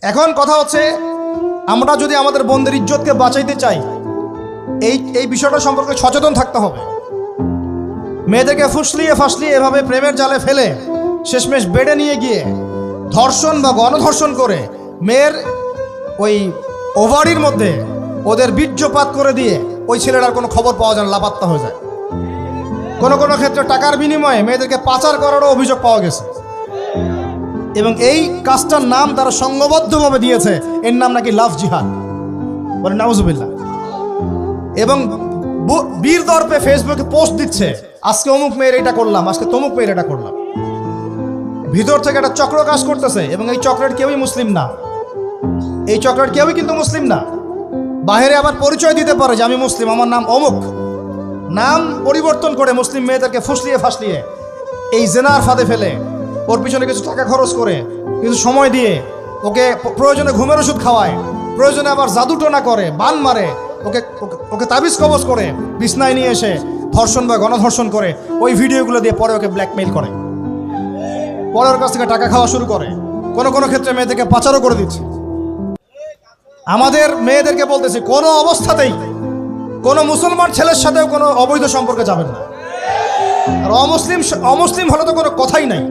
এখন কথা হচ্ছে, আমরা যদি আমাদের বোনদের ইজ্জতকে বাঁচাইতে চাই, এই বিষয়টা সম্পর্কে সচেতন থাকতে হবে। মেয়েদেরকে ফুসলিয়ে ফাসলিয়ে এভাবে প্রেমের জালে ফেলে শেষমেশ বেডে নিয়ে গিয়ে ধর্ষণ বা গণধর্ষণ করে মেয়ের ওই ওভারির মধ্যে ওদের বীর্যপাত করে দিয়ে ওই ছেলেটার কোনো খবর পাওয়া যায় না, লাপাত্তা হয়ে যায়। কোনো কোনো ক্ষেত্রে টাকার বিনিময়ে মেয়েদেরকে পাচার করারও অভিযোগ পাওয়া গেছে। এবং এই কাজটার নাম তারা সংঘবদ্ধভাবে দিয়েছে, এর নাম নাকি লাভ জিহাদ, বলে নাউজুবিল্লাহ। এবং বীর দর্পে ফেসবুকে পোস্ট দিচ্ছে, আজকে অমুক মেয়ের এটা করলাম, আজকে তমুক মেয়ের এটা করলাম। ভিতর থেকে একটা চক্র কাজ করতেছে, এবং এই চক্রের কেউই মুসলিম না। এই চক্রের কেউই কিন্তু মুসলিম না। বাইরে আবার পরিচয় দিতে পারে যে আমি মুসলিম, আমার নাম অমুক, নাম পরিবর্তন করে মুসলিম মেয়েদেরকে ফুসলিয়ে ফাসলিয়ে এই জেনার ফাঁদে ফেলে ওর পিছনে কিছু টাকা খরচ করে, কিছু সময় দিয়ে ওকে প্রয়োজনে ঘুমের ওষুধ খাওয়ায়, প্রয়োজনে আবার জাদুটোনা করে, বান মারে, ওকে ওকে তাবিজ কবজ করে বিছনায় নিয়ে এসে ধর্ষণ বা গণধর্ষণ করে ওই ভিডিওগুলো দিয়ে পরে ওকে ব্ল্যাকমেইল করে, পরে ওর কাছ থেকে টাকা খাওয়া শুরু করে। কোনো কোনো ক্ষেত্রে মেয়েদেরকে পাচারও করে দিচ্ছে। আমাদের মেয়েদেরকে বলতেছি, কোনো অবস্থাতেই কোনো মুসলমান ছেলের সাথেও কোনো অবৈধ সম্পর্কে যাবেন না। আর অমুসলিম হলে তো কোনো কথাই নাই।